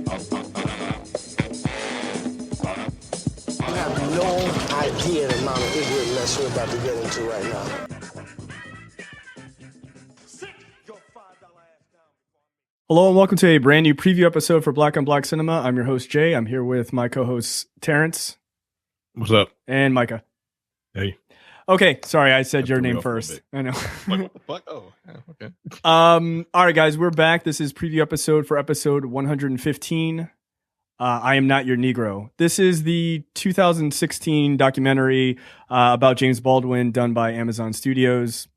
You have no idea the amount of ignorant mess we're about to get into right now. Hello and welcome to a brand new preview episode for Black on Black Cinema. I'm your host, Jay. I'm here with my co-hosts, Terrence. What's up? And Micah. Hey. Okay, sorry, I said your name first. I know. Like, what the fuck? Oh, yeah, okay. All right, guys, we're back. This is preview episode for episode 115. I Am Not Your Negro. This is the 2016 documentary about James Baldwin done by Amazon Studios.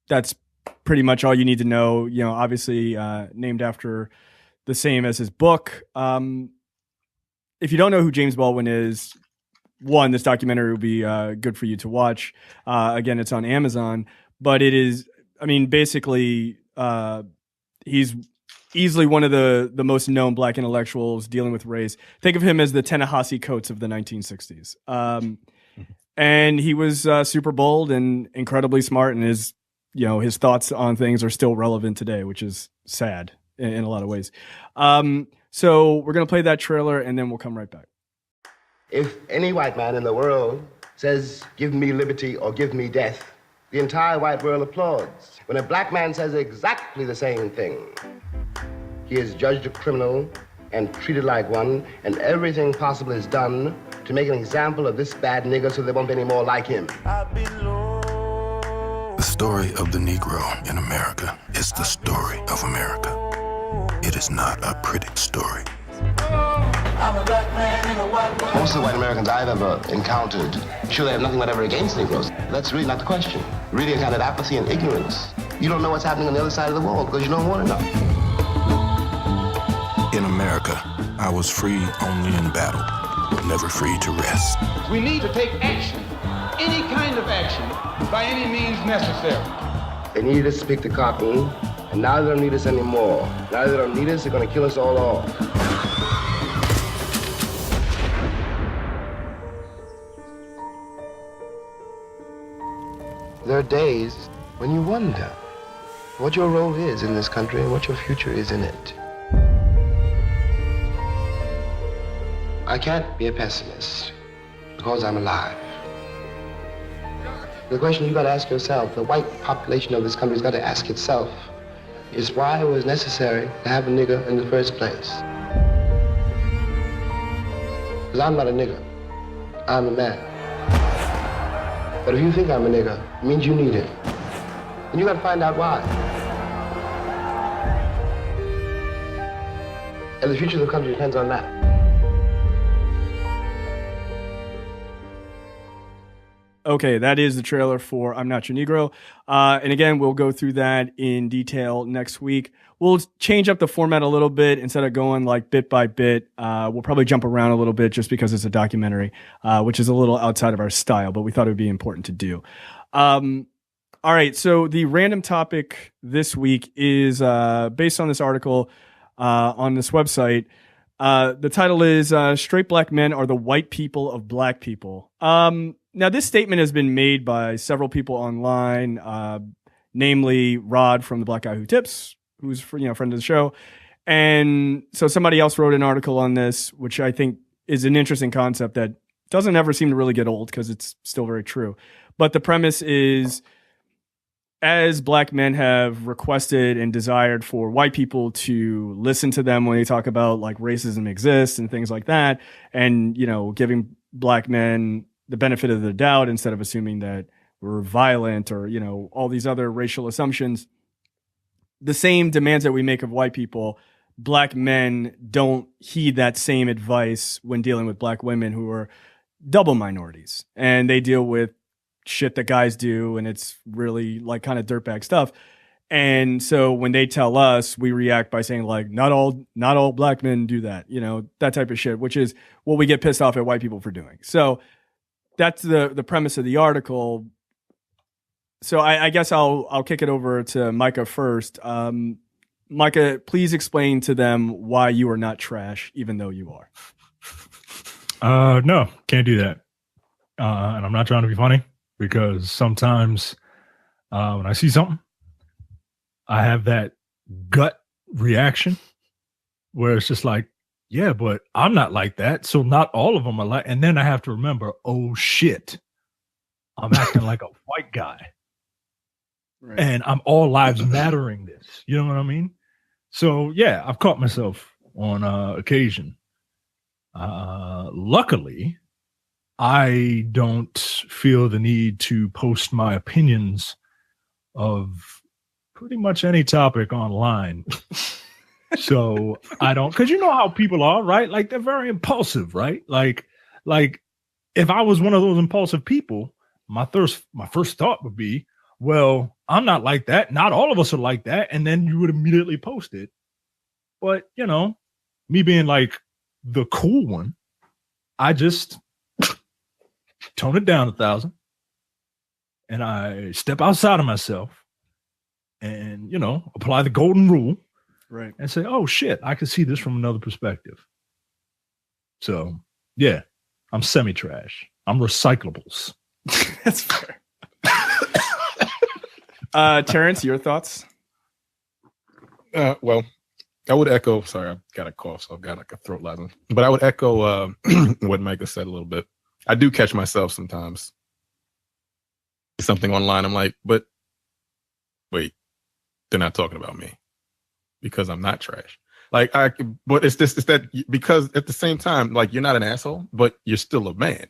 That's pretty much all you need to know. You know, obviously named after the same as his book. If you don't know who James Baldwin is, one, this documentary will be good for you to watch. Again, it's on Amazon, but it is, I mean, basically, he's easily one of the most known Black intellectuals dealing with race. Think of him as the Ta-Nehisi Coates of the 1960s. And he was super bold and incredibly smart, and his thoughts on things are still relevant today, which is sad in a lot of ways. So we're going to play that trailer, and then we'll come right back. If any white man in the world says, give me liberty or give me death, the entire white world applauds. When a black man says exactly the same thing, he is judged a criminal and treated like one, and everything possible is done to make an example of this bad nigger so there won't be any more like him. The story of the Negro in America is the story of America. It is not a pretty story. Most of the white Americans I've ever encountered, sure, they have nothing whatever against Negroes. That's really not the question. Really a kind of apathy and ignorance. You don't know what's happening on the other side of the wall because you don't want to know. In America, I was free only in battle, never free to rest. We need to take action, any kind of action, by any means necessary. They needed us to pick the cotton, and now they don't need us anymore. Now they don't need us, they're going to kill us all off. There are days when you wonder what your role is in this country and what your future is in it. I can't be a pessimist because I'm alive. The question you've got to ask yourself, the white population of this country's got to ask itself, is why it was necessary to have a nigger in the first place. Because I'm not a nigger, I'm a man. But if you think I'm a nigger, it means you need it. And you got to find out why. And the future of the country depends on that. Okay, that is the trailer for I'm Not Your Negro. And again, we'll go through that in detail next week. We'll change up the format a little bit. Instead of going like bit by bit, we'll probably jump around a little bit just because it's a documentary, which is a little outside of our style, but we thought it would be important to do. All right, so the random topic this week is based on this article on this website. The title is Straight Black Men Are the White People of Black People. Now, this statement has been made by several people online, namely Rod from The Black Guy Who Tips, who's friend of the show. And so somebody else wrote an article on this, which I think is an interesting concept that doesn't ever seem to really get old because it's still very true. But the premise is, as black men have requested and desired for white people to listen to them when they talk about like racism exists and things like that, and, giving black men the benefit of the doubt instead of assuming that we're violent or, all these other racial assumptions. The same demands that we make of white people, black men don't heed that same advice when dealing with black women who are double minorities. And they deal with shit that guys do, and it's really like kind of dirtbag stuff. And so when they tell us, we react by saying like, not all black men do that, that type of shit, which is what we get pissed off at white people for doing. So that's the premise of the article. So I guess I'll kick it over to Micah first. Micah, please explain to them why you are not trash, even though you are. No, can't do that. And I'm not trying to be funny, because sometimes when I see something, I have that gut reaction where it's just like, yeah, but I'm not like that. So not all of them are like, and then I have to remember, oh shit, I'm acting like a white guy. Right. And I'm all lives mattering this. You know what I mean? So yeah, I've caught myself on occasion. Luckily, I don't feel the need to post my opinions of pretty much any topic online. So I don't, because you know how people are, right? Like they're very impulsive, right? Like if I was one of those impulsive people, my first thought would be, well, I'm not like that. Not all of us are like that. And then you would immediately post it. But, you know, me being like the cool one, I just tone it down 1,000 and I step outside of myself and, you know, apply the golden rule. Right. And say, oh, shit, I can see this from another perspective. So, yeah, I'm semi-trash. I'm recyclables. That's fair. Terrence, your thoughts? Well, I would echo. Sorry, I've got a cough, so I've got like a throat lathering. But I would echo what Micah said a little bit. I do catch myself sometimes. Something online, I'm like, but wait, they're not talking about me because I'm not trash. Like but it's that because at the same time, like you're not an asshole, but you're still a man.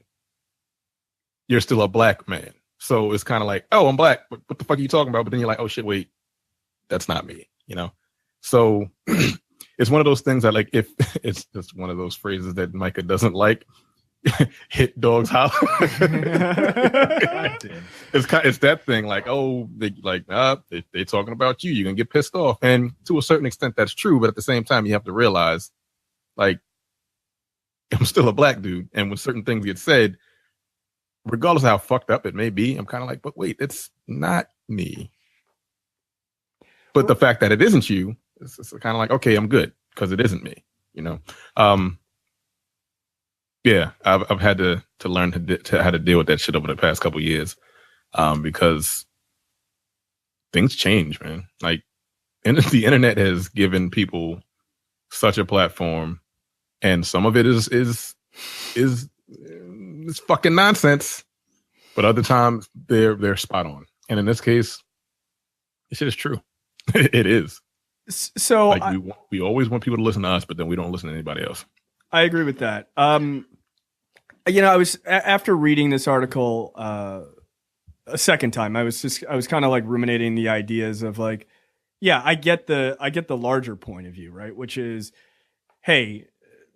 You're still a black man. So it's kind of like, oh, I'm black. What the fuck are you talking about? But then you're like, oh shit, wait, that's not me, you know? So it's one of those things that like, if it's just one of those phrases that Micah doesn't like, hit dogs holler. It's that thing like, oh, they talking about you. You're going to get pissed off. And to a certain extent, that's true. But at the same time, you have to realize like, I'm still a black dude. And when certain things get said, regardless of how fucked up it may be, I'm kind of like, but wait, it's not me. But the fact that it isn't you, it's kind of like, okay, I'm good because it isn't me, you know? Yeah, I've had to learn to how to deal with that shit over the past couple of years because things change, man. Like, and the internet has given people such a platform, and some of it is it's fucking nonsense, but other times they're spot on. And in this case, this shit is true. It is. So like we always want people to listen to us, but then we don't listen to anybody else. I agree with that. You know, I was after reading this article a second time, I was kind of like ruminating the ideas of like, yeah, I get the larger point of view, right? Which is, hey,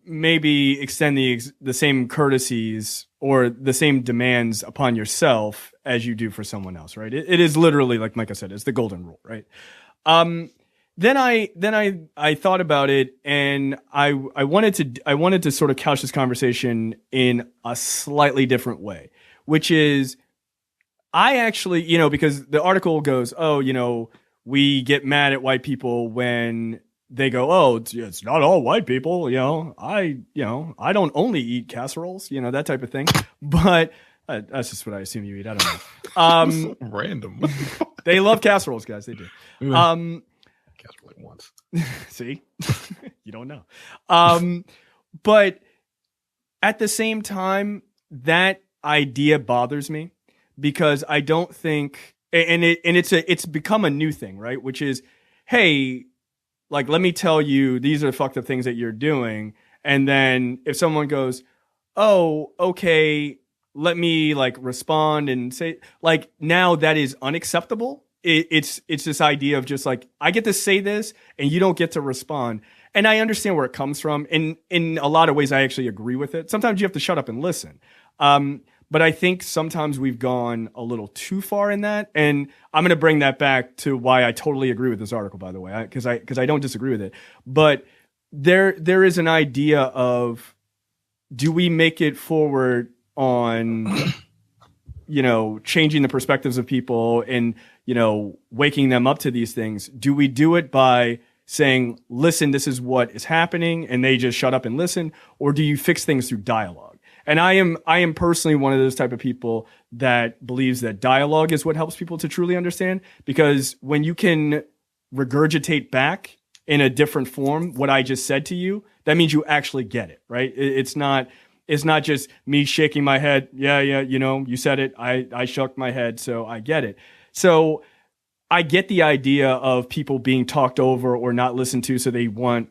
maybe extend the same courtesies or the same demands upon yourself as you do for someone else, right? It is literally, like Micah said, it's the golden rule, right? Then I thought about it, and I wanted to sort of couch this conversation in a slightly different way, which is I actually, you know, because the article goes, oh, you know, we get mad at white people when they go, oh, it's not all white people, you know, I don't only eat casseroles, you know, that type of thing. But that's just what I assume you eat. I don't know. So random. They love casseroles, guys. They do. Casserole like once. See, you don't know. But at the same time, that idea bothers me because I don't think, and it's become a new thing, right? Which is, hey, like, let me tell you, these are the fucked up things that you're doing. And then if someone goes, oh, okay, let me like respond and say, like, now that is unacceptable. It's this idea of just like, I get to say this and you don't get to respond. And I understand where it comes from. And in a lot of ways, I actually agree with it. Sometimes you have to shut up and listen. But I think sometimes we've gone a little too far in that. And I'm going to bring that back to why I totally agree with this article, by the way, because I don't disagree with it. But there is an idea of, do we make it forward on, you know, changing the perspectives of people and, you know, waking them up to these things? Do we do it by saying, listen, this is what is happening, and they just shut up and listen? Or do you fix things through dialogue? And I am personally one of those type of people that believes that dialogue is what helps people to truly understand, because when you can regurgitate back in a different form what I just said to you, that means you actually get it, right? It's not just me shaking my head. Yeah, you said it. I shook my head, so I get it. So I get the idea of people being talked over or not listened to, so they want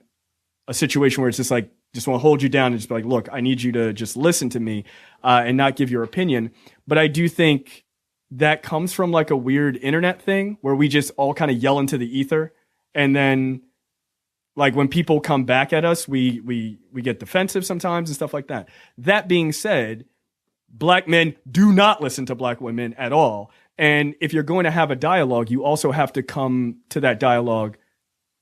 a situation where it's just like, just want to hold you down and just be like, look, I need you to just listen to me and not give your opinion. But I do think that comes from like a weird internet thing where we just all kind of yell into the ether. And then like when people come back at us, we get defensive sometimes and stuff like that. That being said, black men do not listen to black women at all. And if you're going to have a dialogue, you also have to come to that dialogue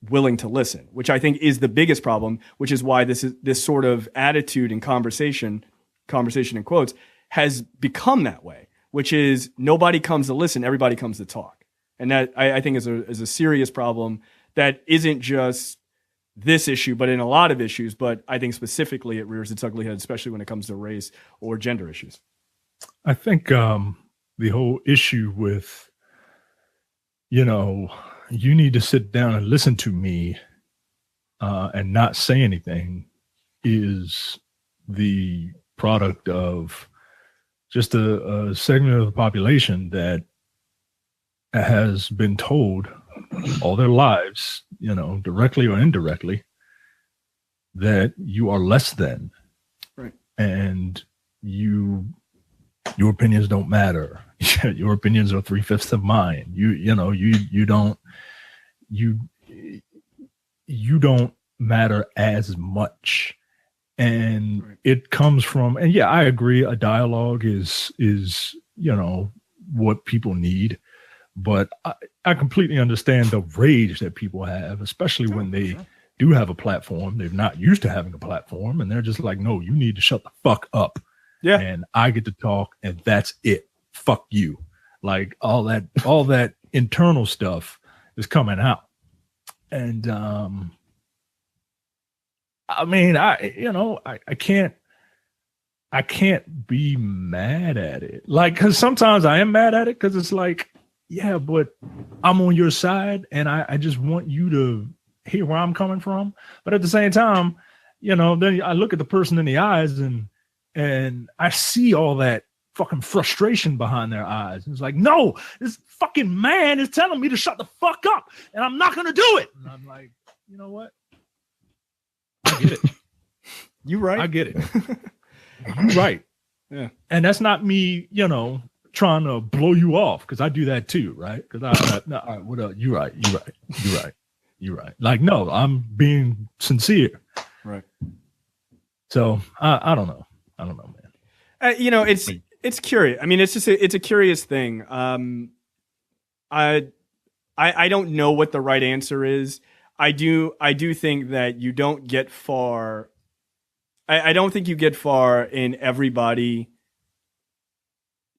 willing to listen, which I think is the biggest problem, which is why this sort of attitude and conversation in quotes, has become that way, which is nobody comes to listen, everybody comes to talk. And that I think is a serious problem that isn't just this issue, but in a lot of issues. But I think specifically it rears its ugly head, especially when it comes to race or gender issues. I think the whole issue with, you need to sit down and listen to me and not say anything is the product of just a segment of the population that has been told all their lives, directly or indirectly, that you are less than, right? And your opinions don't matter. Your opinions are 3/5 of mine. You don't matter as much. And right. It comes from, and yeah, I agree. A dialogue is what people need, but I completely understand the rage that people have, especially when they do have a platform. They're not used to having a platform, and they're just like, no, you need to shut the fuck up. Yeah. And I get to talk, and that's it. Fuck you. Like all that internal stuff is coming out. And I mean, I can't be mad at it. Like, cause sometimes I am mad at it because it's like, yeah, but I'm on your side and I just want you to hear where I'm coming from. But at the same time, then I look at the person in the eyes and I see all that fucking frustration behind their eyes. And it's like, no, this fucking man is telling me to shut the fuck up and I'm not going to do it. And I'm like, you know what? I get it. You right. I get it. You right. Yeah. And that's not me, trying to blow you off, because I do that too, right? Because what else? You're right. Like, no, I'm being sincere. Right. So I don't know. I don't know, man. It's curious. I mean, it's a curious thing. I don't know what the right answer is. I do think that you don't get far. I don't think you get far in everybody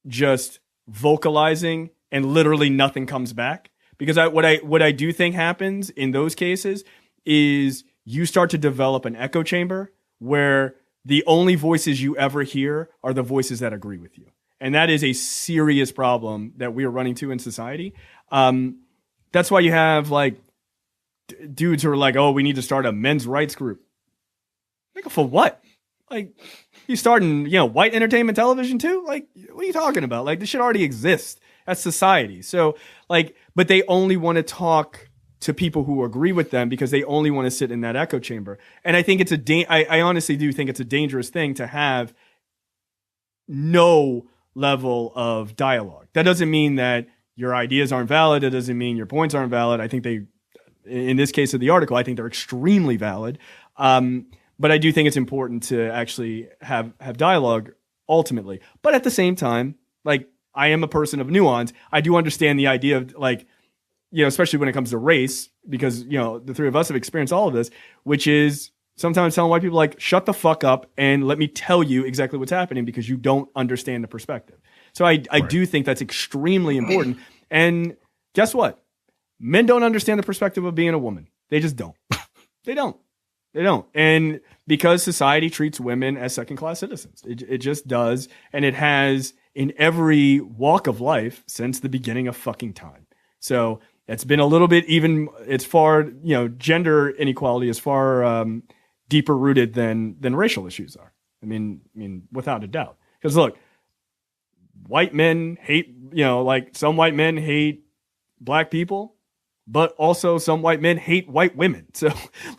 just vocalizing and literally nothing comes back. Because what I do think happens in those cases is you start to develop an echo chamber where the only voices you ever hear are the voices that agree with you. And that is a serious problem that we are running to in society. That's why you have like dudes who are like, oh, we need to start a men's rights group. Like, for what? Like, you starting, white entertainment television too? Like, what are you talking about? Like, this shit already exists. That's society. So, like, but they only want to talk to people who agree with them because they only want to sit in that echo chamber. And I think I honestly do think it's a dangerous thing to have no level of dialogue. That doesn't mean that your ideas aren't valid. It doesn't mean your points aren't valid. I think in this case of the article, I think they're extremely valid. But I do think it's important to actually have dialogue ultimately. But at the same time, like, I am a person of nuance. I do understand the idea of, like, especially when it comes to race, because, the three of us have experienced all of this, which is sometimes telling white people, like, shut the fuck up and let me tell you exactly what's happening because you don't understand the perspective. So I do think that's extremely important. And guess what? Men don't understand the perspective of being a woman. They just don't. They don't. And because society treats women as second-class citizens, it just does. And it has in every walk of life since the beginning of fucking time. So It's been a little bit it's far, gender inequality is far deeper rooted than racial issues are. I mean, without a doubt. Because look, white men hate, like some white men hate black people, but also some white men hate white women. So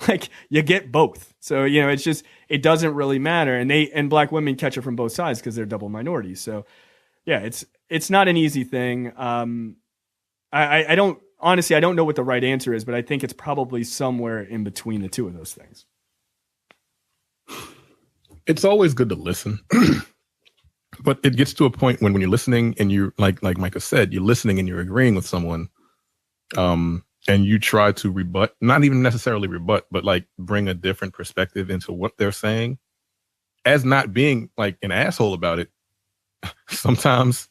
like you get both. So, it's just, it doesn't really matter. And black women catch it from both sides because they're double minorities. So yeah, it's not an easy thing. I don't know what the right answer is, but I think it's probably somewhere in between the two of those things. It's always good to listen, but it gets to a point when you're listening and you're like Micah said, you're listening and you're agreeing with someone, and you try to rebut, not even necessarily rebut, but like bring a different perspective into what they're saying, as not being like an asshole about it. Sometimes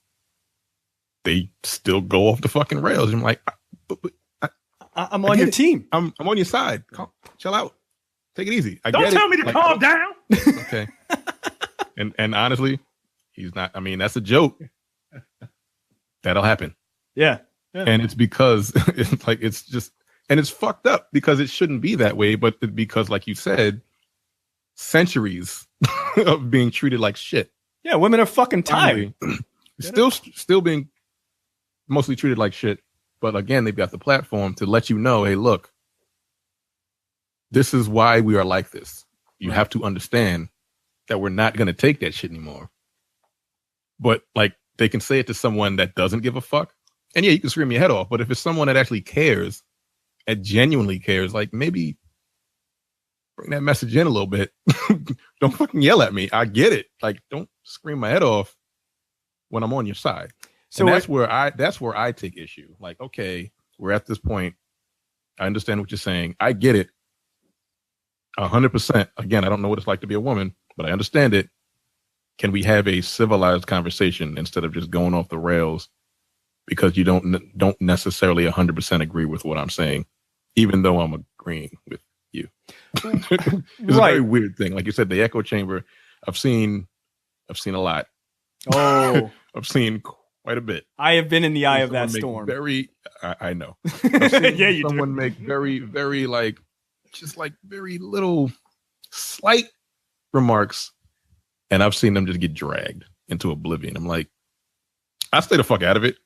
they still go off the fucking rails. I'm like, I'm on your team. I'm on your side. Chill out. Take it easy. Don't tell me to calm down. Okay. And honestly, he's not. I mean, that's a joke. That'll happen. Yeah. And it's because it's fucked up because it shouldn't be that way. But because, like you said, centuries of being treated like shit. Yeah, women are fucking tired. Still being mostly treated like shit. But again, they've got the platform to let you know, hey, look, this is why we are like this. You have to understand that we're not going to take that shit anymore. But like they can say it to someone that doesn't give a fuck. And yeah, you can scream your head off. But if it's someone that actually cares and genuinely cares, like maybe bring that message in a little bit. Don't fucking yell at me. I get it. Like, don't scream my head off when I'm on your side. So and that's where I take issue. Like, okay, we're at this point. I understand what you're saying. I get it. 100%. Again, I don't know what it's like to be a woman, but I understand it. Can we have a civilized conversation instead of just going off the rails because you don't necessarily 100% agree with what I'm saying, even though I'm agreeing with you? It's a very weird thing. Like you said, the echo chamber. I've seen a lot. Oh, I've seen quite a bit. I have been in the eye of that storm. I know. Yeah, you someone make very, very very little slight remarks, and I've seen them just get dragged into oblivion. I'm like, I stay the fuck out of it.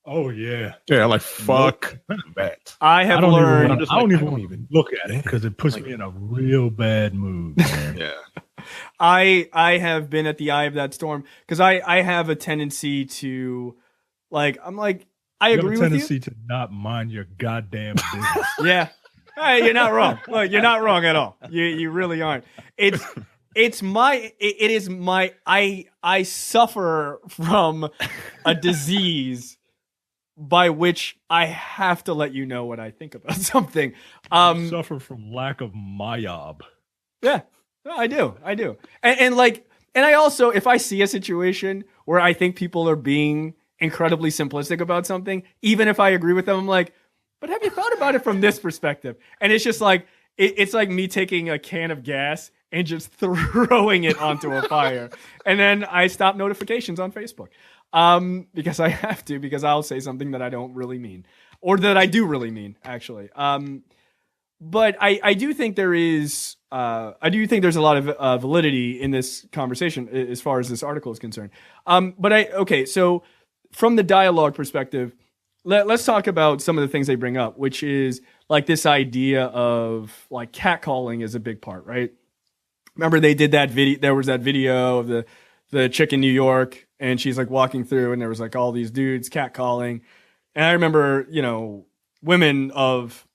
Oh yeah, yeah. I'm like, fuck that. I don't even look at it because it puts me in a real bad mood. Man. Yeah. I have been at the eye of that storm because I have a tendency to I agree with you. You have a tendency to not mind your goddamn business. Yeah. Hey, you're not wrong. Look, you're not wrong at all. You really aren't. I suffer from a disease by which I have to let you know what I think about something. You suffer from lack of myop. Yeah. No, I do. And I also, if I see a situation where I think people are being incredibly simplistic about something, even if I agree with them, I'm like, but have you thought about it from this perspective? And it's just like, it's like me taking a can of gas and just throwing it onto a fire. And then I stop notifications on Facebook because I have to, because I'll say something that I don't really mean, or that I do really mean, actually. But I do think there's a lot of validity in this conversation as far as this article is concerned. So from the dialogue perspective, let's talk about some of the things they bring up, which is like this idea of like catcalling is a big part, right? Remember they did that video. There was that video of the chick in New York, and she's like walking through, and there was like all these dudes catcalling. And I remember, women of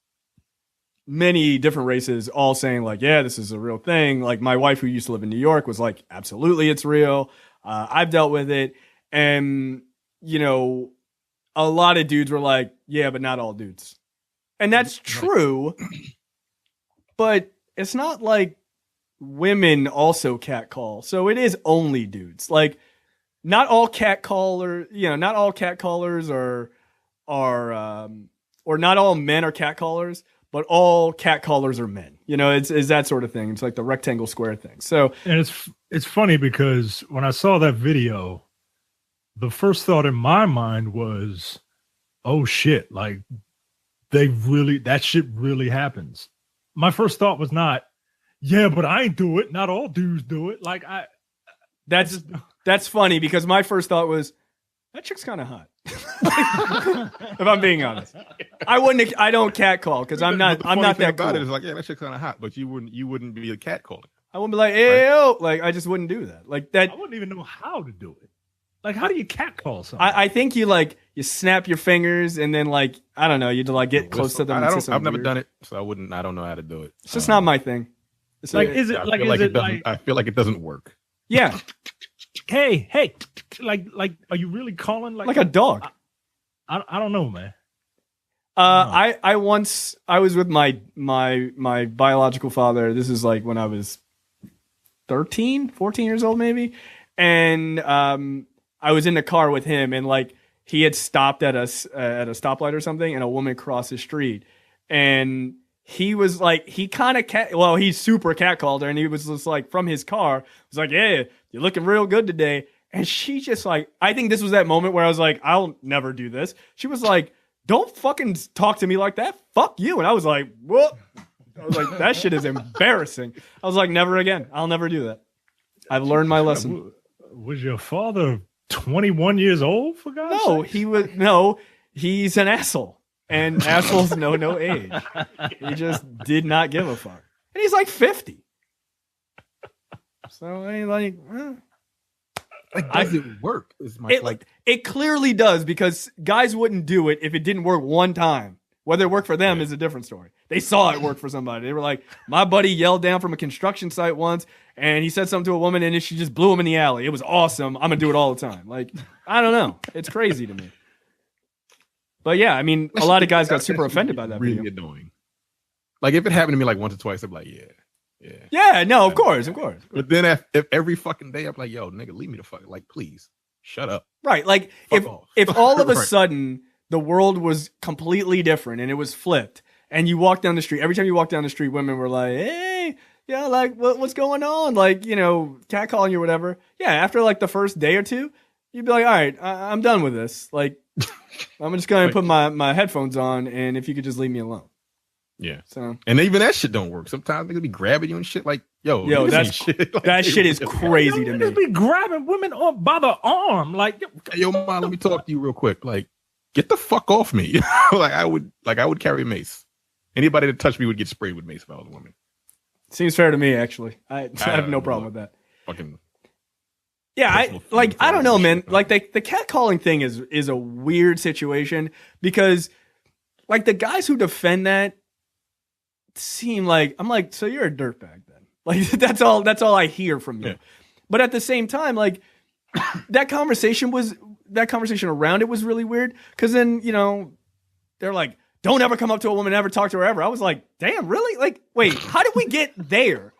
many different races all saying like, yeah, this is a real thing. Like my wife who used to live in New York was like, absolutely, it's real. I've dealt with it. And, a lot of dudes were like, yeah, but not all dudes. And that's true. But it's not like women also catcall. So it is only dudes. Like not all catcallers or not all men are catcallers, but all catcallers are men. It's that sort of thing. It's like the rectangle square thing. So, and it's funny because when I saw that video, the first thought in my mind was, oh shit, like that shit really happens. My first thought was not, yeah, but I ain't do it. Not all dudes do it. Like that's funny because my first thought was that chick's kind of hot. If I'm being honest, I don't catcall because I'm not that cool. It's like, yeah, that chick's kind of hot, but you wouldn't be a catcalling. I wouldn't be like, hey, yo, like I just wouldn't do that. Like that. I wouldn't even know how to do it. Like, how do you catcall something? I think you snap your fingers and then I don't know, you like get close to them. I've never done it, so I don't know how to do it. It's just not my thing. It's I feel like it doesn't work. Yeah. Hey, like, are you really calling like a dog? I don't know, man. I was with my biological father. This is like when I was 14 years old, maybe. And I was in the car with him, and he had stopped at a stoplight or something, and a woman crossed the street, and he was he kind of he super catcalled her, and he was just from his car, was like, yeah, you're looking real good today. And she just I think this was that moment where I was like, I'll never do this. She was like, don't fucking talk to me like that. Fuck you. And I was like, what? I was like, that shit is embarrassing. I was like, never again. I'll never do that. I've learned my lesson. Was your father 21 years old, for God's sake? He's an asshole. And assholes know no age. He just did not give a fuck. And he's 50. So does it work? It clearly does, because guys wouldn't do it if it didn't work one time. Whether it worked for them is a different story. They saw it work for somebody. They were like, my buddy yelled down from a construction site once, and he said something to a woman, and she just blew him in the alley. It was awesome. I'm gonna do it all the time. I don't know. It's crazy to me. But yeah, I mean, a lot of guys got super offended by that. Really video. Annoying. If it happened to me once or twice, I'd be like, yeah. Yeah, no, of course. But then if every fucking day I'm like, yo, nigga, leave me the fuck. Please, shut up. Right. If all of a sudden the world was completely different and it was flipped, and you walk down the street, every time you walk down the street, women were like, hey, yeah, what's going on? Catcalling you or whatever. Yeah, after the first day or two, you'd be like, all right, I'm done with this. I'm just going to put my headphones on, and if you could just leave me alone. Yeah. So, and even that shit don't work. Sometimes they could be grabbing you and shit. Yo, that shit is crazy to me. They be grabbing women by the arm. Yo, mom, let me talk to you real quick. Get the fuck off me. I would carry a mace. Anybody that touched me would get sprayed with mace if I was a woman. Seems fair to me, actually. I have no problem with that. Fucking. Yeah, I don't know, man. The catcalling thing is a weird situation, because the guys who defend that seem so you're a dirtbag then. That's all I hear from you. Yeah. But at the same time, that conversation around it was really weird, because then, they're like, don't ever come up to a woman, ever talk to her ever. I was like, damn, really? Wait, how did we get there?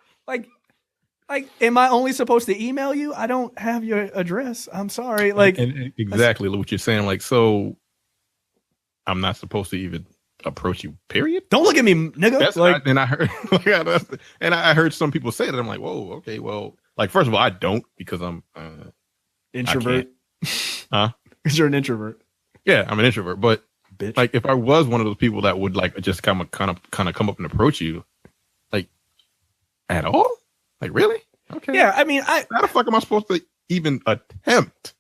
Am I only supposed to email you? I don't have your address. I'm sorry. And exactly what you're saying. So I'm not supposed to even approach you, period? Don't look at me, nigga. And I heard, I heard some people say that. I'm like, whoa, okay, well, first of all, I don't, because I'm introvert. Huh? Because you're an introvert. Yeah, I'm an introvert. But bitch. If I was one of those people that would just kind of come up and approach you, at all, really? Okay. Yeah, I mean, how the fuck am I supposed to even attempt?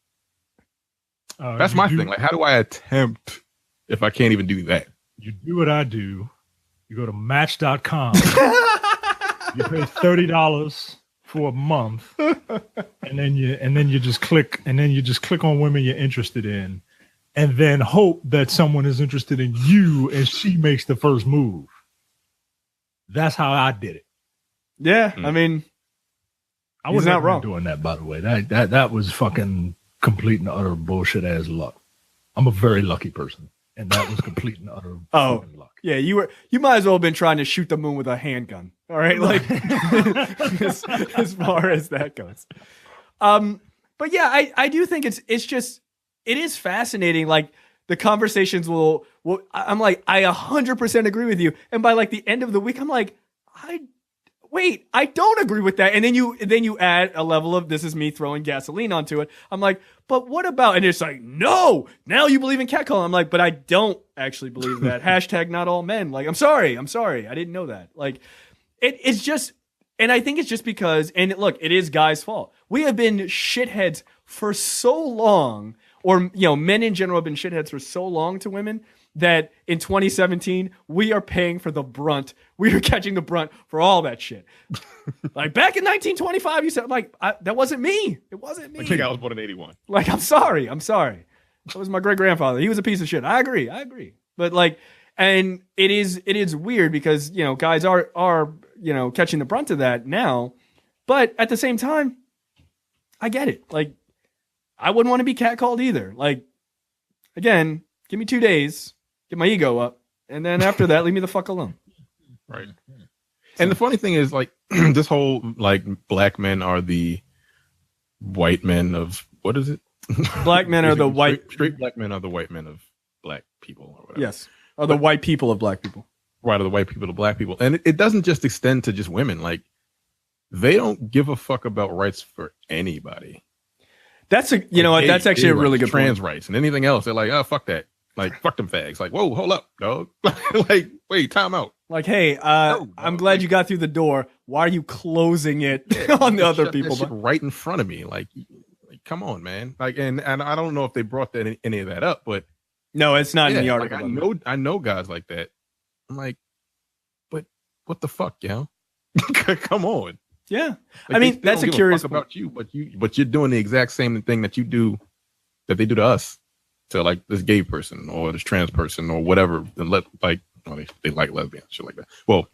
That's my thing. How do I attempt if I can't even do that? You do what I do. You go to Match.com. You pay $30 for a month, and then you just click on women you're interested in, and then hope that someone is interested in you and she makes the first move. That's how I did it. Yeah, I mean, I was not wrong doing that, by the way. That was fucking complete and utter bullshit ass luck. I'm a very lucky person, and that was complete and utter fucking luck. Yeah, you might as well have been trying to shoot the moon with a handgun. All right, as far as that goes. But yeah, I do think it is fascinating. The conversations will I 100% agree with you, and by the end of the week, I'm like, wait, I don't agree with that. And then you add a level of, this is me throwing gasoline onto it. I'm like, but what about, and it's like, no, now you believe in catcalling. I'm like, but I don't actually believe that. Hashtag not all men. Like, I'm sorry. I didn't know that. Like, it's just, and I think it's just because, and look, it is guys' fault. We have been shitheads for so long, or, men in general have been shitheads for so long to women, that in 2017, we are paying for the brunt. We are catching the brunt for all that shit. Like back in 1925, you said, like, that wasn't me. It wasn't me. I think I was born in 81. Like, I'm sorry. That was my great-grandfather. He was a piece of shit. I agree. But like, and it is weird because, guys are catching the brunt of that now. But at the same time, I get it. Like, I wouldn't want to be catcalled either. Like, again, give me 2 days. Get my ego up, and then after that, leave me the fuck alone. Right. And the funny thing is, like, this whole, like, black men are the white men of, what is it? Black men are the white... Straight black men are the white men of black people, or whatever. Yes. Or the white people of black people. Right, or the white people to black people. And it doesn't just extend to just women. Like, they don't give a fuck about rights for anybody. That's that's actually a really good trans point. rights and anything else. They're like, oh, fuck that. Like, fuck them fags. Like, whoa, hold up, dog. Like, wait, time out. Like, hey, I'm glad you got through the door. Why are you closing it on the other people? That shit right in front of me. Like, come on, man. Like, and I don't know if they brought any of that up, but no, it's not in the article. Like, I know guys like that. I'm like, but what the fuck, yo? Come on. Yeah, like, I mean, that's a curious point about you, but you're doing the exact same thing that they do to us, to like this gay person or this trans person or whatever. Like, they like lesbians, shit like that. Well,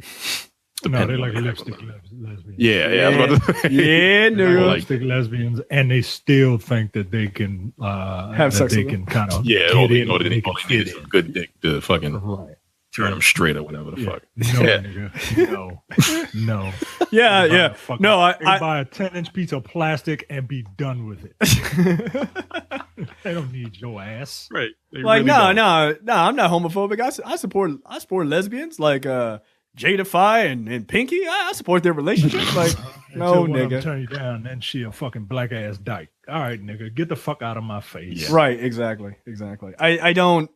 no, they like lipstick lesbians. Yeah. I was about to say. Yeah, no, lipstick lesbians, and they still think that they can have sex. They can kind of they need some good dick to fucking turn them straight or whatever the fuck. No, nigga. No. Yeah. No, I buy a 10-inch piece of plastic and be done with it. They don't need your ass. Right. Like, no, I'm not homophobic. I support lesbians like Jada Fi and Pinky. I support their relationship. Like, no, nigga. Turn you down, then she a fucking black ass dyke. All right, nigga, get the fuck out of my face. Yeah. Right, exactly. I don't.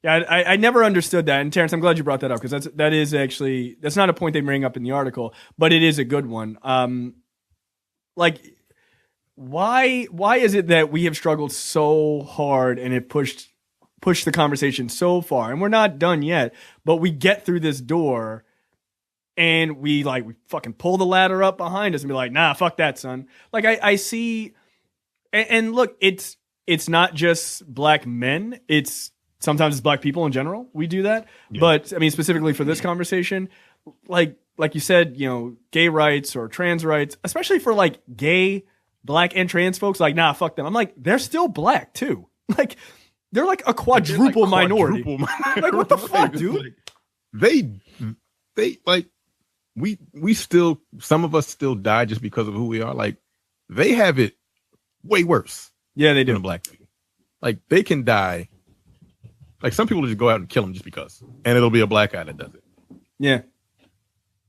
Yeah, I never understood that. And Terrence, I'm glad you brought that up because that's not a point they bring up in the article, but it is a good one. Like, why is it that we have struggled so hard and it pushed the conversation so far, and we're not done yet, but we get through this door and we fucking pull the ladder up behind us and be like, nah, fuck that, son. Like, I see, and look, it's not just black men. Sometimes it's black people in general. We do that. Yeah. But I mean, specifically for this conversation, like you said, gay rights or trans rights, especially for like gay, black and trans folks, like, nah, fuck them. I'm like, they're still black too. Like, they're like a quadruple minority. Like, what the fuck, dude? Like, they like, we still, some of us still die just because of who we are. Like, they have it way worse. Yeah, they do. Than black people. Like, they can die. Like, some people just go out and kill them just because, and it'll be a black guy that does it. Yeah,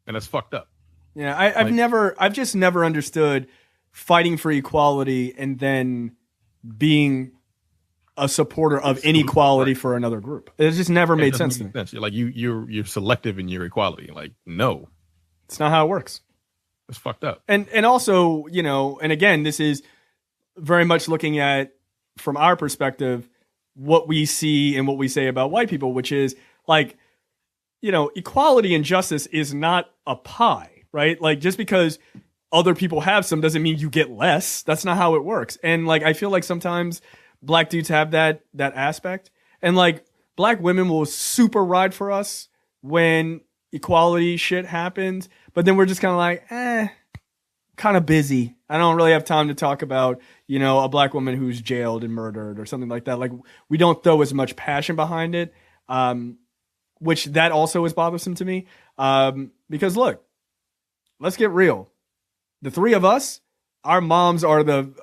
and that's fucked up. Yeah, I've just never understood fighting for equality and then being a supporter of inequality for another group. It just never made sense to me. You're like, you're selective in your equality. Like, no, it's not how it works. It's fucked up. And also, and again, this is very much looking at, from our perspective, what we see and what we say about white people, which is like, equality and justice is not a pie, right? Like, just because other people have some doesn't mean you get less. That's not how it works. And like, I feel like sometimes black dudes have that aspect, and like, black women will super ride for us when equality shit happens, but then we're just kind of like, kind of busy. I don't really have time to talk about, a black woman who's jailed and murdered or something like that. Like, we don't throw as much passion behind it, which that also is bothersome to me. Because look, let's get real. The three of us, our moms are the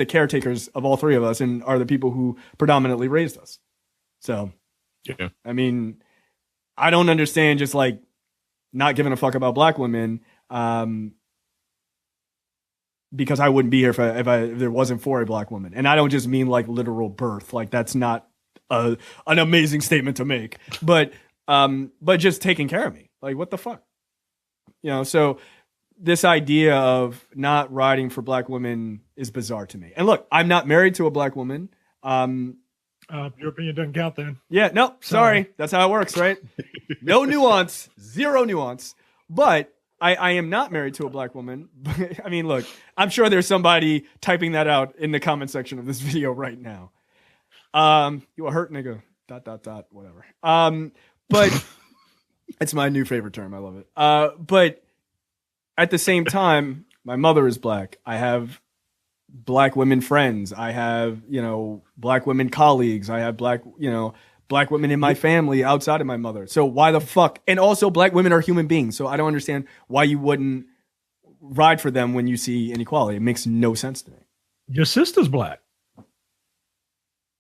caretakers of all three of us, and are the people who predominantly raised us. So, yeah. I mean, I don't understand just like not giving a fuck about black women, because I wouldn't be here if there wasn't for a black woman. And I don't just mean like literal birth. Like that's not an amazing statement to make, but just taking care of me. Like what the fuck, so this idea of not riding for black women is bizarre to me. And look, I'm not married to a black woman. Your opinion doesn't count then. Yeah, no, sorry. That's how it works, right? No nuance, zero nuance. But I am not married to a black woman. I mean, look, I'm sure there's somebody typing that out in the comment section of this video right now. You a hurt nigga, ... whatever. But it's my new favorite term. I love it. But at the same time, my mother is black. I have black women friends. I have, black women colleagues. I have black women in my family outside of my mother. So why the fuck? And also black women are human beings. So I don't understand why you wouldn't ride for them when you see inequality. It makes no sense to me. Your sister's black.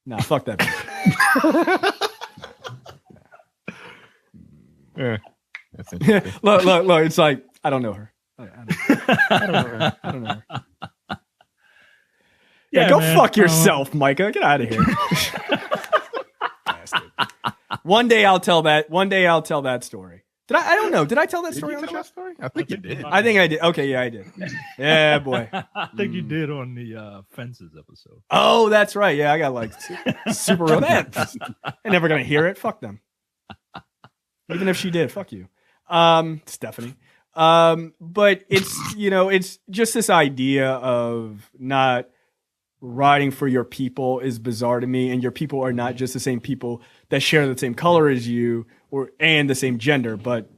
Nah, fuck that. Yeah. That's interesting. Look, it's like, I don't know her. I don't know her. Yeah, go man, fuck yourself, Micah. Get out of here. Bastard. One day I'll tell that story. I don't know. Did I tell that story on the show? Story? I think you did. I think I did. Okay, yeah, I did. Yeah, boy. I think you did on the Fences episode. Oh, that's right. Yeah, I got like super real. They're never gonna hear it. Fuck them. Even if she did, fuck you, Stephanie. But it's it's just this idea of not riding for your people is bizarre to me, and your people are not just the same people that share the same color as you and the same gender, but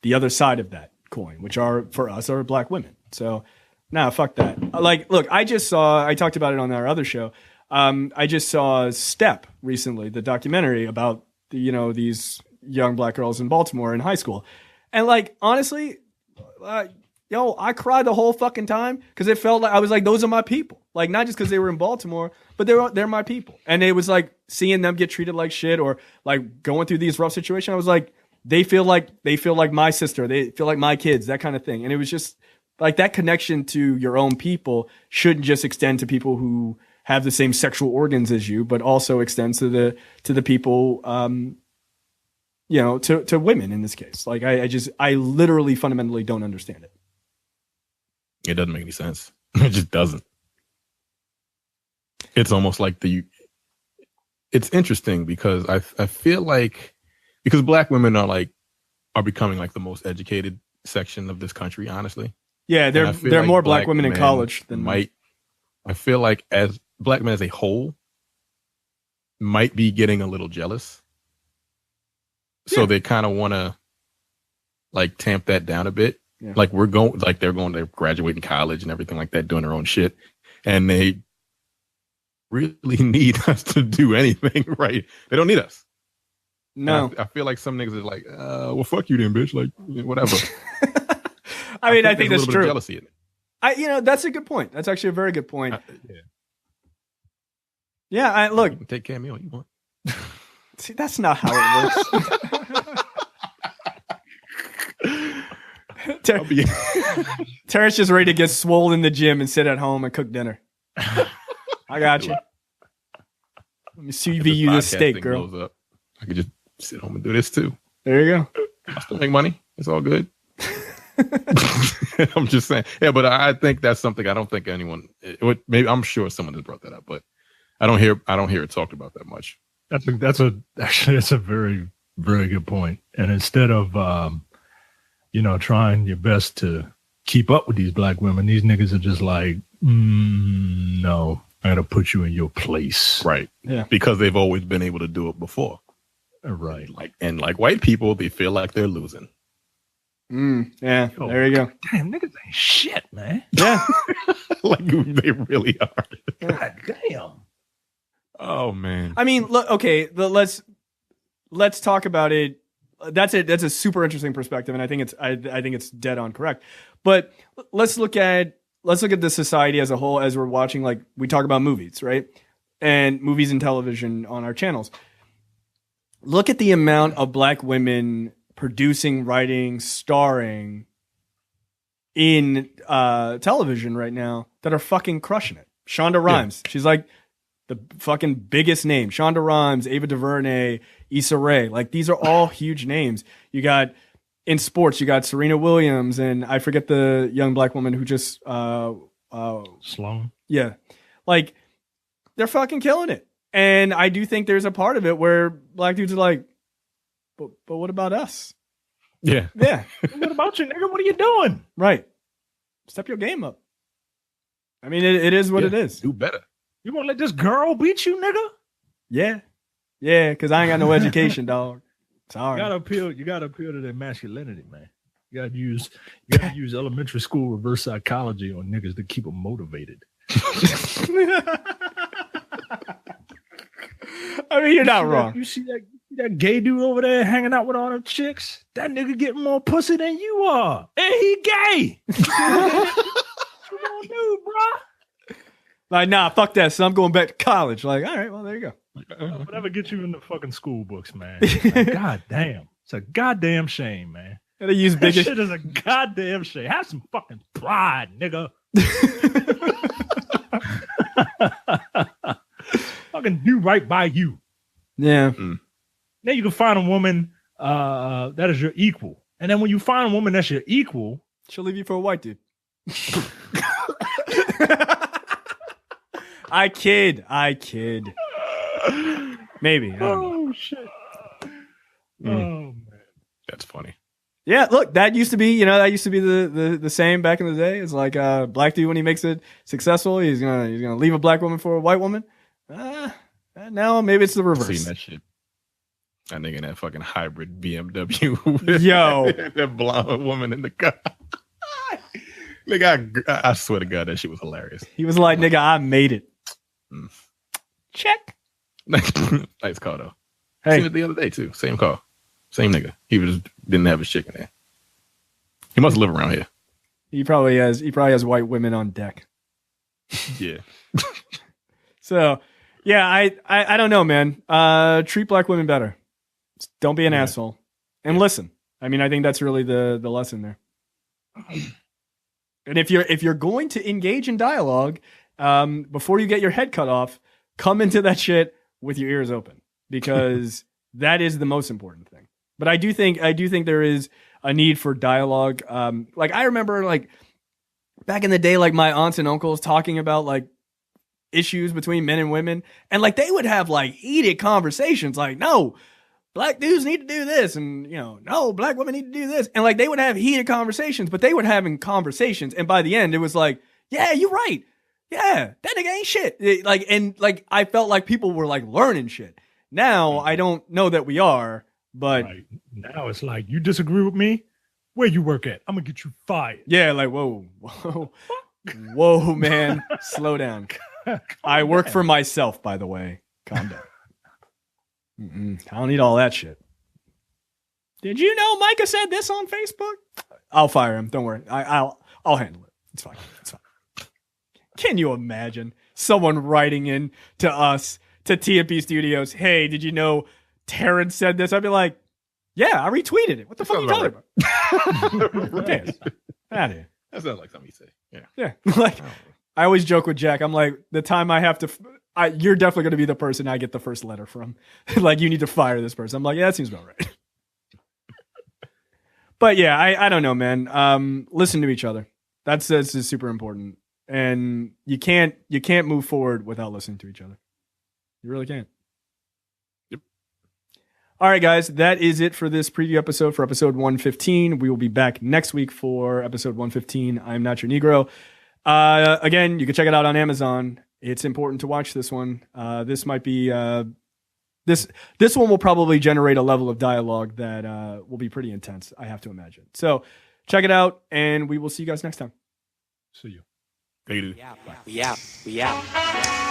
the other side of that coin, which are for us are black women. So nah, fuck that. Like, look, I talked about it on our other show. I just saw Step recently, the documentary about these young black girls in Baltimore in high school. And like, honestly, I cried the whole fucking time because it felt like I was like, those are my people. Like, not just because they were in Baltimore, but they're my people. And it was like seeing them get treated like shit or like going through these rough situations. I was like, they feel like my sister. They feel like my kids, that kind of thing. And it was just like that connection to your own people shouldn't just extend to people who have the same sexual organs as you, but also extends to the people, to women in this case. Like, I literally fundamentally don't understand it. It doesn't make any sense. It just doesn't. It's almost like it's interesting because I feel like, because black women are becoming like the most educated section of this country, honestly. Yeah, there are more black women in college than I feel like as black men as a whole might be getting a little jealous. So they kind of want to like tamp that down a bit. Yeah. Like they're graduating college and everything like that, doing their own shit. And they really need us to do anything, right? They don't need us. No. I feel like some niggas are like, well, fuck you then, bitch. Like, whatever. I mean, I think that's true. Jealousy in it. That's a good point. That's actually a very good point. Yeah, look. You can take care of me all you want. See, that's not how it works. Terrence just ready to get swole in the gym and sit at home and cook dinner. I got you. Let me CV you this steak, girl. Up, I could just sit home and do this too. There you go. I still make money. It's all good. I'm just saying. Yeah, but I think that's something I don't think anyone. Maybe I'm sure someone has brought that up, but I don't hear it talked about that much. That's a very, very good point. And instead of trying your best to keep up with these black women, these niggas are just like, no, I gotta put you in your place. Right. Yeah. Because they've always been able to do it before. Right. Like white people, they feel like they're losing. Yeah. There you go. Damn, niggas ain't shit, man. Yeah. Like they really are. God damn. Oh man. I mean, look, okay, let's talk about it. That's a super interesting perspective, and I think it's dead on correct. But let's look at the society as a whole as we're watching. Like, we talk about movies, right? And movies and television on our channels. Look at the amount of black women producing, writing, starring in television right now that are fucking crushing it. Shonda Rhimes, she's like the fucking biggest name. Shonda Rhimes, Ava DuVernay, Issa Rae, like these are all huge names. You got in sports, you got Serena Williams, and I forget the young black woman who just Sloan. Yeah, like they're fucking killing it. And I do think there's a part of it where black dudes are like, but what about us? Yeah. Yeah. What about you, nigga? What are you doing? Right. Step your game up. I mean, it is what it is. Do better. You gonna let this girl beat you, nigga? Yeah. Yeah, because I ain't got no education, dog. Sorry. You gotta appeal to their masculinity, man. You gotta use elementary school reverse psychology on niggas to keep them motivated. I mean, you're not wrong. You see that gay dude over there hanging out with all them chicks? That nigga getting more pussy than you are. And he gay. What you gonna do, bro? Like, nah, fuck that. So I'm going back to college. Like, all right, well, there you go. Whatever gets you in the fucking school books, man. Like, God damn. It's a goddamn shame, man. Gotta use That biggest. shit is a goddamn shame. Have some fucking pride, nigga. Fucking do right by you. Yeah. Then you can find a woman that is your equal. And then when you find a woman that's your equal, She'll leave you for a white dude. I kid. Maybe. I don't know. oh shit. Oh man. That's funny. Yeah, look, that used to be the same back in the day. It's like black dude when he makes it successful, he's gonna leave a black woman for a white woman. Now maybe it's the reverse. Seen that shit. I think in that fucking hybrid BMW. Yo. That blonde woman in the car. Nigga, I swear to God, that shit was hilarious. He was like, nigga, I made it. Check. Nice car though. Hey. Seen it the other day too. Same car. Same nigga. He didn't have his chick in there. He must live around here. He probably has white women on deck. Yeah. So yeah, I don't know, man. Treat black women better. Don't be an asshole. And listen. I mean, I think that's really the lesson there. And if you're going to engage in dialogue, before you get your head cut off, come into that shit with your ears open, because that is the most important thing. But I do think there is a need for dialogue. Like I remember, like back in the day, like my aunts and uncles talking about like issues between men and women, and like they would have like heated conversations, like, no, black dudes need to do this, and no, black women need to do this, and like they would have heated conversations, but they were having conversations, and by the end it was like, yeah, you're right, yeah, that nigga ain't shit. And I felt like people were like learning shit. Now I don't know that we are, but right. Now it's like, you disagree with me? Where you work at? I'm gonna get you fired. yeah, like whoa, man, slow down. I work for myself, by the way. Calm down. I don't need all that shit. Did you know Micah said this on Facebook? I'll fire him. Don't worry. I'll handle it. It's fine. Can you imagine someone writing in to us, to TMP Studios, hey, did you know Terrence said this? I'd be like, yeah, I retweeted it. What the fuck are you talking about? Who cares? Out of here. That sounds like something you say. Yeah. Yeah. Like, I always joke with Jack. I'm like, the time I have to, you're definitely going to be the person I get the first letter from. Like, you need to fire this person. I'm like, yeah, that seems about right. But yeah, I don't know, man. Listen to each other. That's super important. And you can't move forward without listening to each other. You really can't. Yep. All right, guys, that is it for this preview episode for episode 115. We will be back next week for episode 115. I'm Not Your Negro. Again, you can check it out on Amazon. It's important to watch this one. This might be this one will probably generate a level of dialogue that will be pretty intense, I have to imagine. So check it out, and we will see you guys next time. See you. They do. We out.